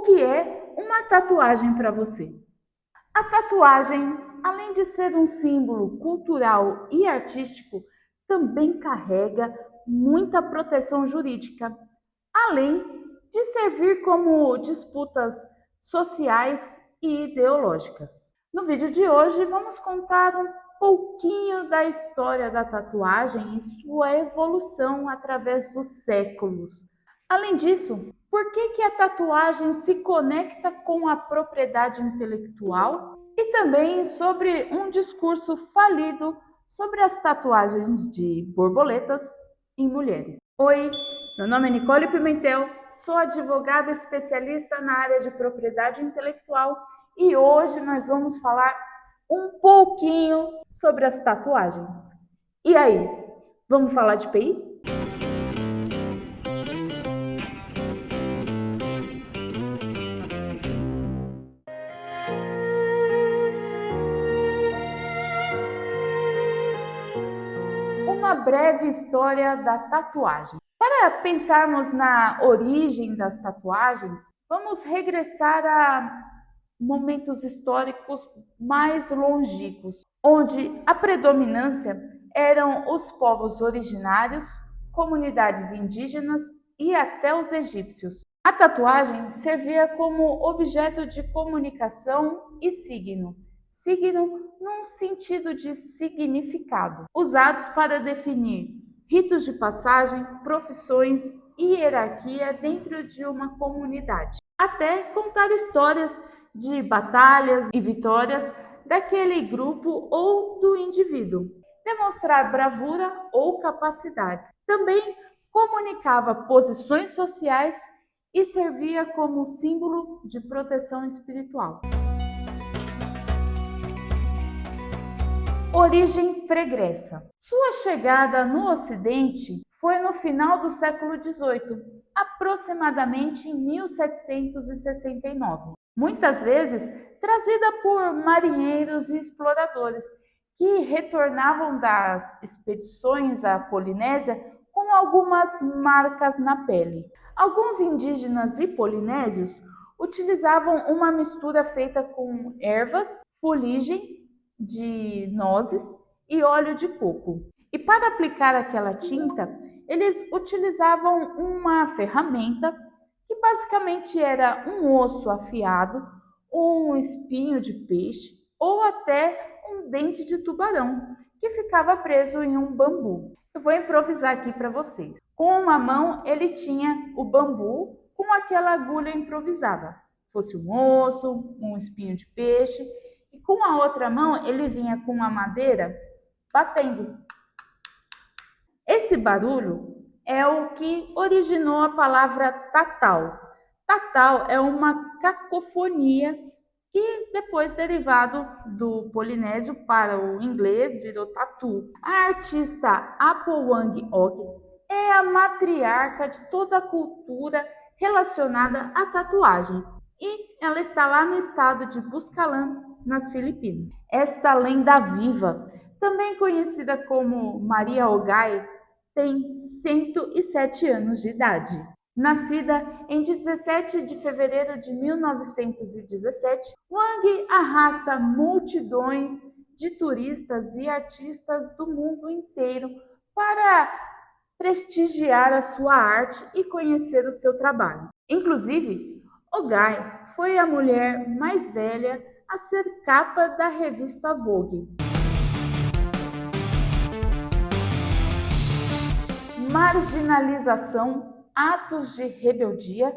que é uma tatuagem para você? A tatuagem, além de ser um símbolo cultural e artístico, também carrega muita proteção jurídica, além de servir como disputas sociais e ideológicas. No vídeo de hoje, vamos contar um pouquinho da história da tatuagem e sua evolução através dos séculos. Além disso, por que a tatuagem se conecta com a propriedade intelectual? E também sobre um discurso falido sobre as tatuagens de borboletas em mulheres. Oi, meu nome é Nicole Pimentel, sou advogada especialista na área de propriedade intelectual e hoje nós vamos falar um pouquinho sobre as tatuagens. E aí, vamos falar de PI? Uma breve história da tatuagem. Para pensarmos na origem das tatuagens, vamos regressar a momentos históricos mais longínquos, onde a predominância eram os povos originários, comunidades indígenas e até os egípcios. A tatuagem servia como objeto de comunicação e signo num sentido de significado, usados para definir ritos de passagem, profissões e hierarquia dentro de uma comunidade, até contar histórias de batalhas e vitórias daquele grupo ou do indivíduo, demonstrar bravura ou capacidades. Também comunicava posições sociais e servia como símbolo de proteção espiritual. Origem pregressa. Sua chegada no Ocidente foi no final do século XVIII, aproximadamente em 1769. Muitas vezes trazida por marinheiros e exploradores que retornavam das expedições à Polinésia com algumas marcas na pele. Alguns indígenas e polinésios utilizavam uma mistura feita com ervas, fuligem de nozes e óleo de coco. E para aplicar aquela tinta, eles utilizavam uma ferramenta que basicamente era um osso afiado, um espinho de peixe ou até um dente de tubarão que ficava preso em um bambu. Eu vou improvisar aqui para vocês. Com uma mão ele tinha o bambu com aquela agulha improvisada, fosse um osso, um espinho de peixe, e com a outra mão ele vinha com a madeira batendo. Esse barulho é o que originou a palavra tatal. Tatal é uma cacofonia que depois derivado do polinésio para o inglês virou tatu. A artista Apowang Ok é a matriarca de toda a cultura relacionada à tatuagem e ela está lá no estado de Buscalã, nas Filipinas. Esta lenda viva, também conhecida como Maria Ogai, tem 107 anos de idade. Nascida em 17 de fevereiro de 1917, Wang arrasta multidões de turistas e artistas do mundo inteiro para prestigiar a sua arte e conhecer o seu trabalho. Inclusive, Ogai foi a mulher mais velha a ser capa da revista Vogue. Marginalização, atos de rebeldia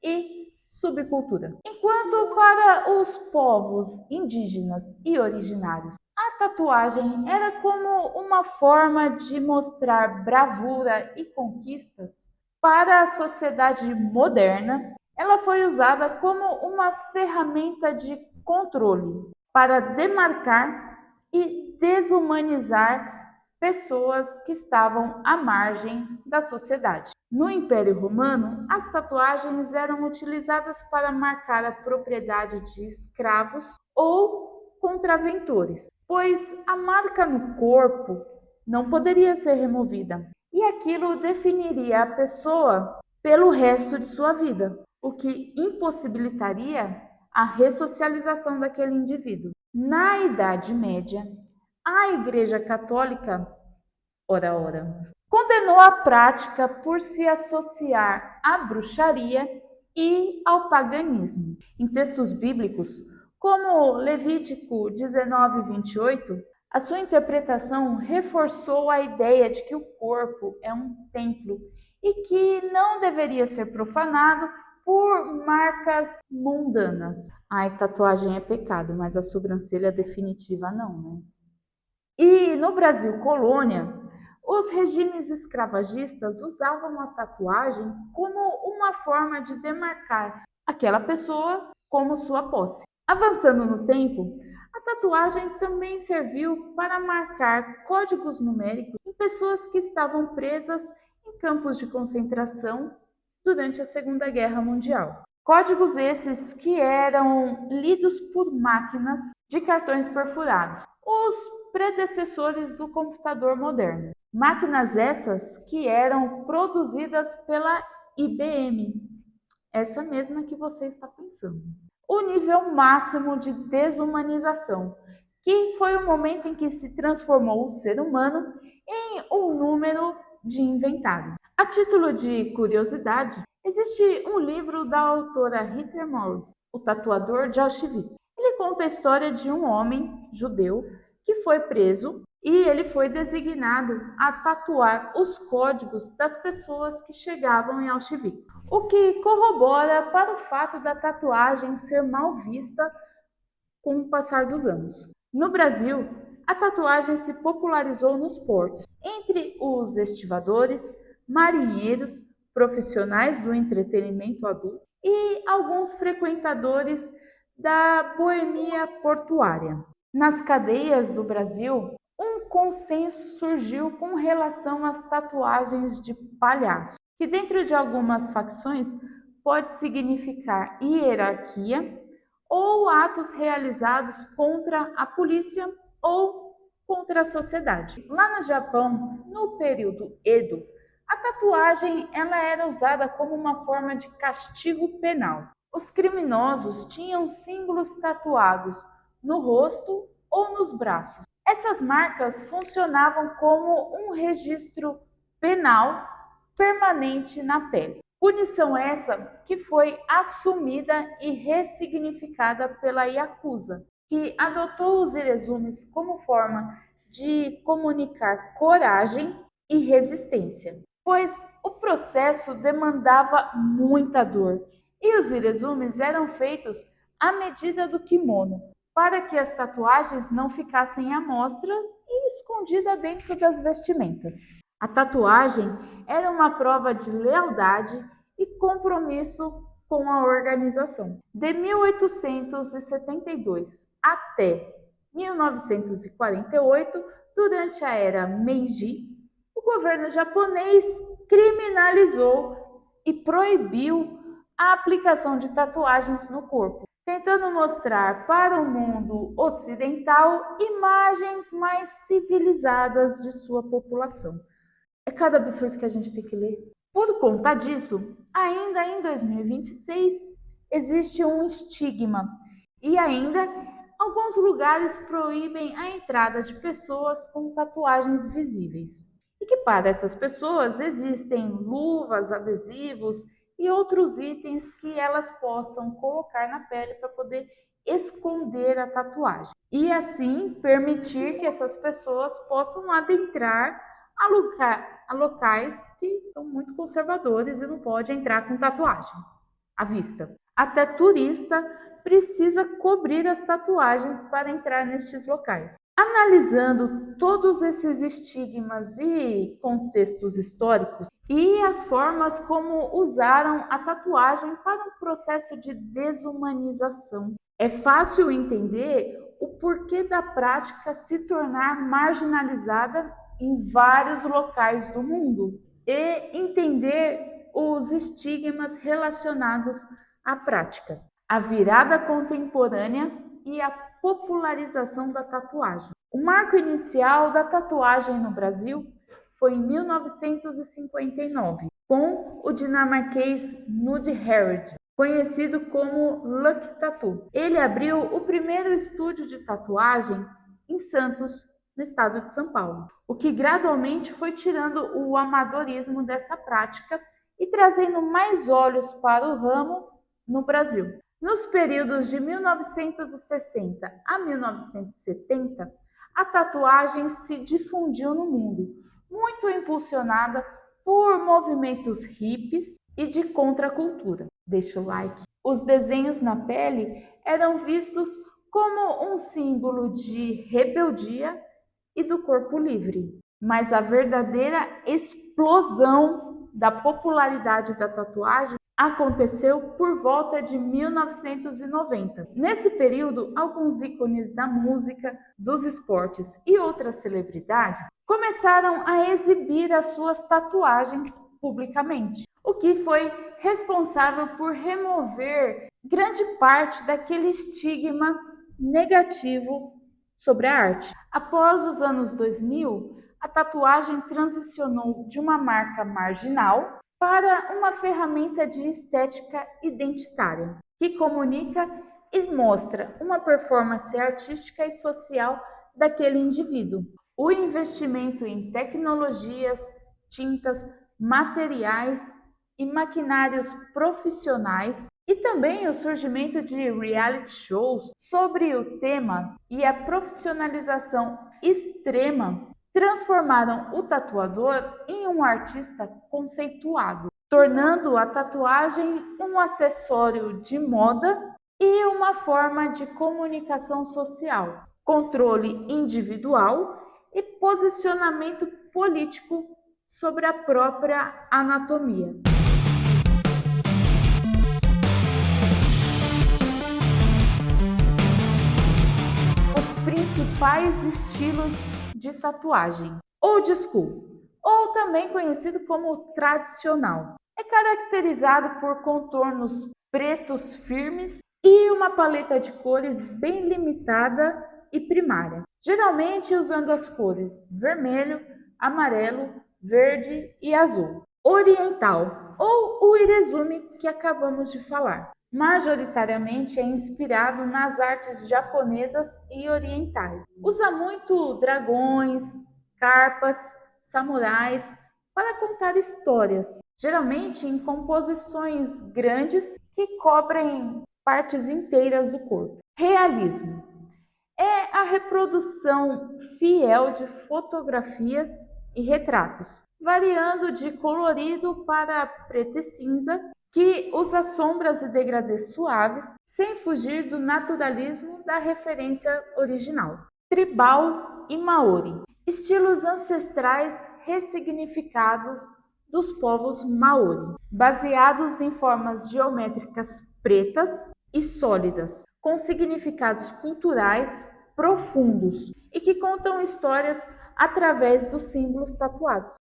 e subcultura. Enquanto para os povos indígenas e originários, a tatuagem era como uma forma de mostrar bravura e conquistas, para a sociedade moderna, ela foi usada como uma ferramenta de controle para demarcar e desumanizar pessoas que estavam à margem da sociedade. No Império Romano, as tatuagens eram utilizadas para marcar a propriedade de escravos ou contraventores, pois a marca no corpo não poderia ser removida e aquilo definiria a pessoa pelo resto de sua vida. o que impossibilitaria a ressocialização daquele indivíduo. Na Idade Média, a Igreja Católica, ora ora, condenou a prática por se associar à bruxaria e ao paganismo. Em textos bíblicos, como Levítico 19:28, a sua interpretação reforçou a ideia de que o corpo é um templo e que não deveria ser profanado por marcas mundanas. Ai, tatuagem é pecado, mas a sobrancelha definitiva não, né? E no Brasil colônia, os regimes escravagistas usavam a tatuagem como uma forma de demarcar aquela pessoa como sua posse. Avançando no tempo, a tatuagem também serviu para marcar códigos numéricos em pessoas que estavam presas em campos de concentração durante a Segunda Guerra Mundial. Códigos esses que eram lidos por máquinas de cartões perfurados, os predecessores do computador moderno. Máquinas essas que eram produzidas pela IBM, essa mesma que você está pensando. O nível máximo de desumanização, que foi o momento em que se transformou o ser humano em um número de inventário. A título de curiosidade, existe um livro da autora Heather Morris, O Tatuador de Auschwitz. Ele conta a história de um homem judeu que foi preso e ele foi designado a tatuar os códigos das pessoas que chegavam em Auschwitz, o que corrobora para o fato da tatuagem ser mal vista com o passar dos anos. No Brasil, a tatuagem se popularizou nos portos, entre os estivadores, marinheiros, profissionais do entretenimento adulto e alguns frequentadores da boemia portuária. Nas cadeias do Brasil, um consenso surgiu com relação às tatuagens de palhaço, que dentro de algumas facções pode significar hierarquia ou atos realizados contra a polícia ou contra a sociedade. Lá no Japão, no período Edo, a tatuagem ela era usada como uma forma de castigo penal. Os criminosos tinham símbolos tatuados no rosto ou nos braços. Essas marcas funcionavam como um registro penal permanente na pele. Punição essa que foi assumida e ressignificada pela Yakuza, que adotou os irezumes como forma de comunicar coragem e resistência, pois o processo demandava muita dor e os irezumes eram feitos à medida do kimono, para que as tatuagens não ficassem à mostra e escondida dentro das vestimentas. A tatuagem era uma prova de lealdade e compromisso com a organização. De 1872 até 1948, durante a era Meiji, o governo japonês criminalizou e proibiu a aplicação de tatuagens no corpo, tentando mostrar para o mundo ocidental imagens mais civilizadas de sua população. É cada absurdo que a gente tem que ler. Por conta disso, ainda em 2026, existe um estigma e ainda alguns lugares proíbem a entrada de pessoas com tatuagens visíveis. E que para essas pessoas existem luvas, adesivos e outros itens que elas possam colocar na pele para poder esconder a tatuagem. E assim permitir que essas pessoas possam adentrar a locais que são muito conservadores e não pode entrar com tatuagem à vista. Até turista precisa cobrir as tatuagens para entrar nestes locais. Analisando todos esses estigmas e contextos históricos e as formas como usaram a tatuagem para um processo de desumanização, é fácil entender o porquê da prática se tornar marginalizada em vários locais do mundo e entender os estigmas relacionados à prática, a virada contemporânea e a popularização da tatuagem. O marco inicial da tatuagem no Brasil foi em 1959, com o dinamarquês Knud Harald, conhecido como Lucky Tattoo. Ele abriu o primeiro estúdio de tatuagem em Santos, no estado de São Paulo, o que gradualmente foi tirando o amadorismo dessa prática e trazendo mais olhos para o ramo no Brasil. Nos períodos de 1960 a 1970, a tatuagem se difundiu no mundo, muito impulsionada por movimentos hippies e de contracultura. Deixa o like. Os desenhos na pele eram vistos como um símbolo de rebeldia e do corpo livre. Mas a verdadeira explosão da popularidade da tatuagem aconteceu por volta de 1990. Nesse período, alguns ícones da música, dos esportes e outras celebridades começaram a exibir as suas tatuagens publicamente, o que foi responsável por remover grande parte daquele estigma negativo sobre a arte. Após os anos 2000, a tatuagem transicionou de uma marca marginal para uma ferramenta de estética identitária, que comunica e mostra uma performance artística e social daquele indivíduo. O investimento em tecnologias, tintas, materiais e maquinários profissionais e também o surgimento de reality shows sobre o tema e a profissionalização extrema transformaram o tatuador em um artista conceituado, tornando a tatuagem um acessório de moda e uma forma de comunicação social, controle individual e posicionamento político sobre a própria anatomia. Os principais estilos de tatuagem: old school, ou também conhecido como tradicional, é caracterizado por contornos pretos firmes e uma paleta de cores bem limitada e primária, geralmente usando as cores vermelho, amarelo, verde e azul. Oriental, ou o irezumi que acabamos de falar, majoritariamente é inspirado nas artes japonesas e orientais. Usa muito dragões, carpas, samurais para contar histórias, geralmente em composições grandes que cobrem partes inteiras do corpo. Realismo é a reprodução fiel de fotografias e retratos, variando de colorido para preto e cinza, que usa sombras e degradês suaves, sem fugir do naturalismo da referência original. Tribal e Maori, estilos ancestrais ressignificados dos povos Maori, baseados em formas geométricas pretas e sólidas, com significados culturais profundos e que contam histórias através dos símbolos tatuados.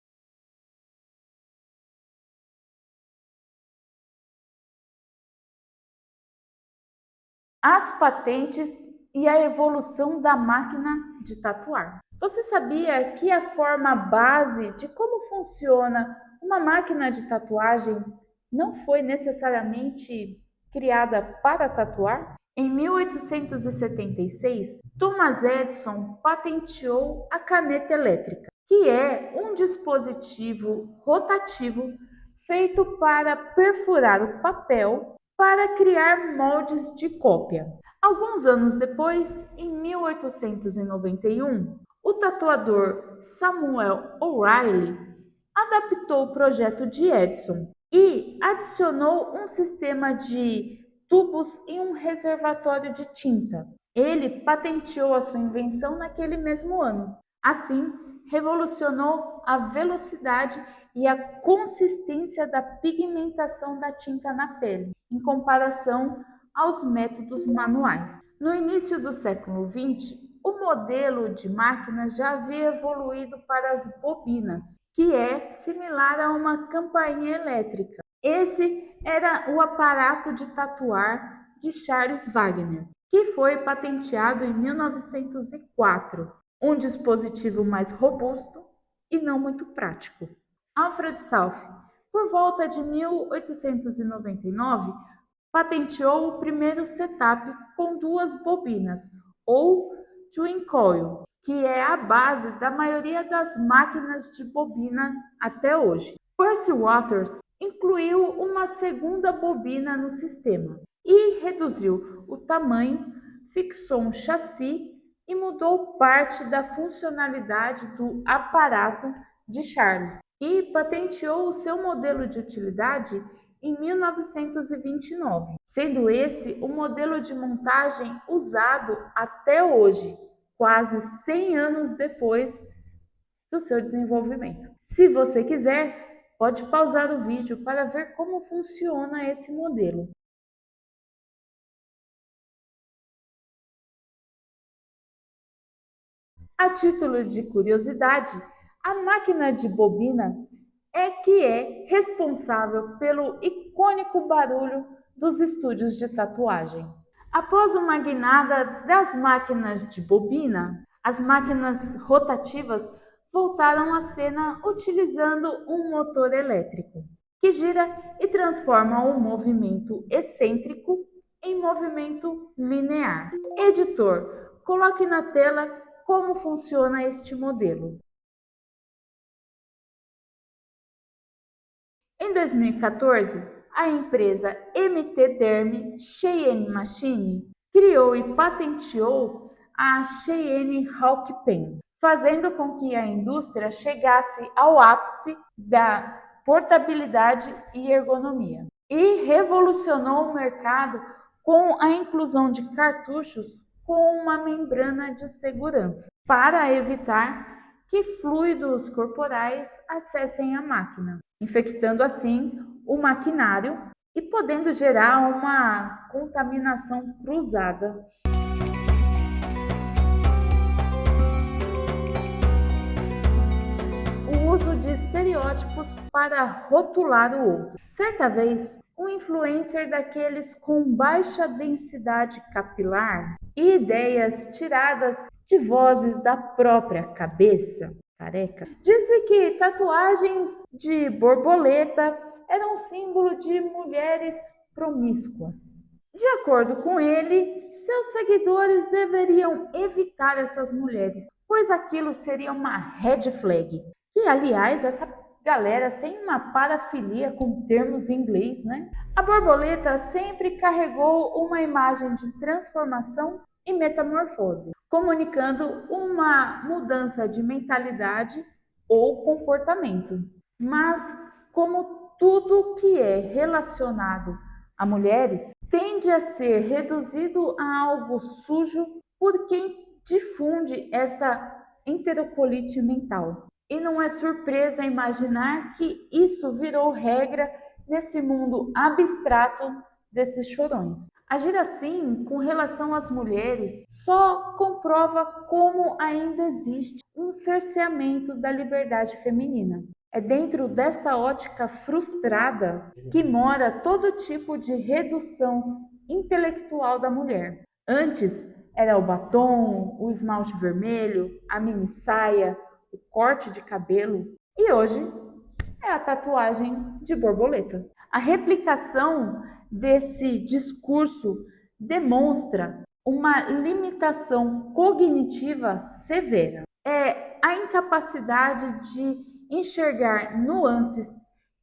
As patentes e a evolução da máquina de tatuar. Você sabia que a forma base de como funciona uma máquina de tatuagem não foi necessariamente criada para tatuar? Em 1876, Thomas Edison patenteou a caneta elétrica, que é um dispositivo rotativo feito para perfurar o papel para criar moldes de cópia. Alguns anos depois, em 1891, o tatuador Samuel O'Reilly adaptou o projeto de Edison e adicionou um sistema de tubos e um reservatório de tinta. Ele patenteou a sua invenção naquele mesmo ano. Assim, revolucionou a velocidade e a consistência da pigmentação da tinta na pele, em comparação aos métodos manuais. No início do século XX, o modelo de máquina já havia evoluído para as bobinas, que é similar a uma campainha elétrica. Esse era o aparato de tatuar de Charles Wagner, que foi patenteado em 1904, um dispositivo mais robusto e não muito prático. Alfred South, por volta de 1899, patenteou o primeiro setup com duas bobinas, ou twin coil, que é a base da maioria das máquinas de bobina até hoje. Percy Waters incluiu uma segunda bobina no sistema e reduziu o tamanho, fixou um chassi e mudou parte da funcionalidade do aparato de Charles e patenteou o seu modelo de utilidade em 1929, sendo esse o modelo de montagem usado até hoje, quase 100 anos depois do seu desenvolvimento. Se você quiser, pode pausar o vídeo para ver como funciona esse modelo. A título de curiosidade, a máquina de bobina é responsável pelo icônico barulho dos estúdios de tatuagem. Após uma guinada das máquinas de bobina, as máquinas rotativas voltaram à cena utilizando um motor elétrico, que gira e transforma o movimento excêntrico em movimento linear. Editor, coloque na tela como funciona este modelo. Em 2014, a empresa MT Dermy Cheyenne Machine criou e patenteou a Cheyenne Hawk Pen, fazendo com que a indústria chegasse ao ápice da portabilidade e ergonomia. E revolucionou o mercado com a inclusão de cartuchos com uma membrana de segurança, para evitar que fluidos corporais acessem a máquina, infectando assim o maquinário e podendo gerar uma contaminação cruzada. O uso de estereótipos para rotular o outro. Certa vez, um influencer daqueles com baixa densidade capilar e ideias tiradas de vozes da própria cabeça, careca, disse que tatuagens de borboleta eram símbolo de mulheres promíscuas. De acordo com ele, seus seguidores deveriam evitar essas mulheres, pois aquilo seria uma red flag. E, aliás, essa galera tem uma parafilia com termos em inglês, né? A borboleta sempre carregou uma imagem de transformação e metamorfose, comunicando uma mudança de mentalidade ou comportamento. Mas, como tudo que é relacionado a mulheres, tende a ser reduzido a algo sujo por quem difunde essa enterocolite mental. E não é surpresa imaginar que isso virou regra nesse mundo abstrato desses chorões. Agir assim com relação às mulheres só comprova como ainda existe um cerceamento da liberdade feminina. É dentro dessa ótica frustrada que mora todo tipo de redução intelectual da mulher. Antes era o batom, o esmalte vermelho, a mini saia, o corte de cabelo, e hoje é a tatuagem de borboleta. A replicação desse discurso demonstra uma limitação cognitiva severa. É a incapacidade de enxergar nuances,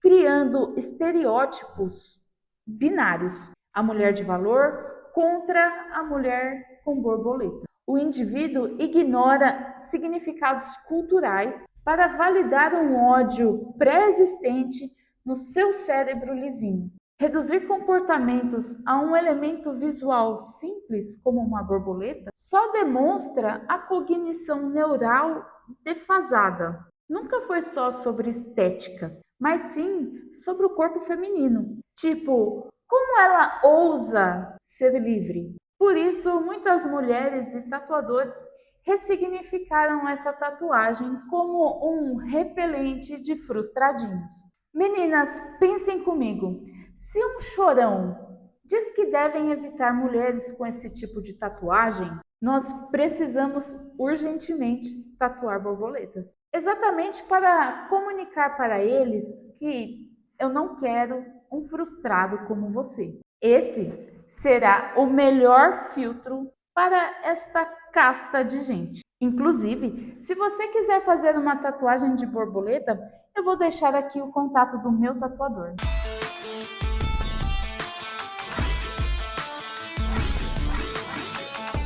criando estereótipos binários. A mulher de valor contra a mulher com borboleta. O indivíduo ignora significados culturais para validar um ódio pré-existente no seu cérebro lisinho. Reduzir comportamentos a um elemento visual simples como uma borboleta só demonstra a cognição neural defasada. Nunca foi só sobre estética, mas sim sobre o corpo feminino. Tipo, como ela ousa ser livre? Por isso, muitas mulheres e tatuadores ressignificaram essa tatuagem como um repelente de frustradinhos. Meninas, pensem comigo. Se um chorão diz que devem evitar mulheres com esse tipo de tatuagem, nós precisamos urgentemente tatuar borboletas. Exatamente para comunicar para eles que eu não quero um frustrado como você. Esse será o melhor filtro para esta casta de gente. Inclusive, se você quiser fazer uma tatuagem de borboleta, eu vou deixar aqui o contato do meu tatuador.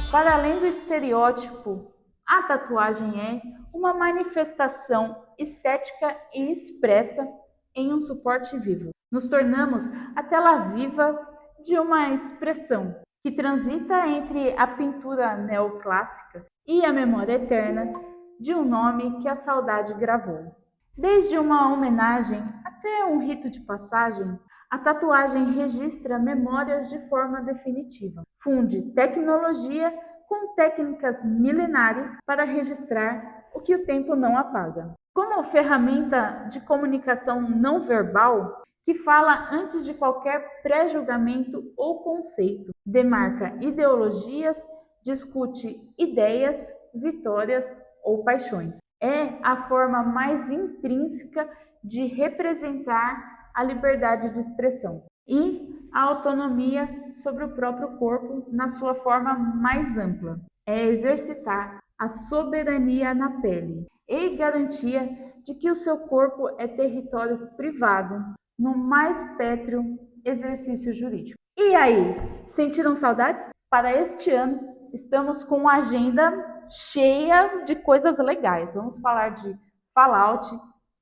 Para além do estereótipo, a tatuagem é uma manifestação estética e expressa em um suporte vivo. Nos tornamos a tela viva de uma expressão que transita entre a pintura neoclássica e a memória eterna de um nome que a saudade gravou. Desde uma homenagem até um rito de passagem, a tatuagem registra memórias de forma definitiva. Funde tecnologia com técnicas milenares para registrar o que o tempo não apaga. Como ferramenta de comunicação não verbal, que fala antes de qualquer pré-julgamento ou conceito, demarca ideologias, discute ideias, vitórias ou paixões. É a forma mais intrínseca de representar a liberdade de expressão e a autonomia sobre o próprio corpo na sua forma mais ampla. É exercitar a soberania na pele e garantia de que o seu corpo é território privado no mais pétreo exercício jurídico. E aí, sentiram saudades? Para este ano, estamos com uma agenda cheia de coisas legais. Vamos falar de Fallout,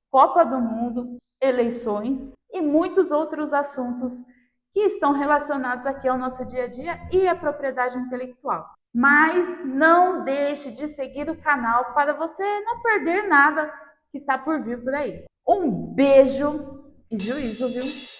Copa do Mundo, eleições e muitos outros assuntos que estão relacionados aqui ao nosso dia a dia e à propriedade intelectual. Mas não deixe de seguir o canal para você não perder nada que está por vir por aí. Um beijo e juízo, viu?